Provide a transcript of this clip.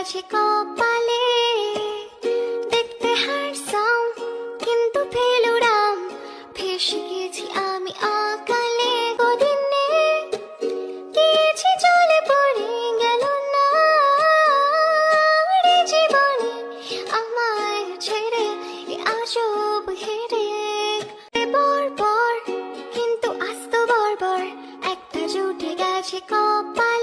গেছে কপালে, দেখতে হ্যান্ডসাম কিন্তু ফেলুরাম, ফেসে গেছি আমি অকালে। গদিনে গিয়েছি চলে পড়ে গেল না রে জীবনে আমায় ছেড়ে, এ আজব হেরে। বর্বর কিন্তু আস্ত বর্বর, একটা জুটে গেছে কপালে।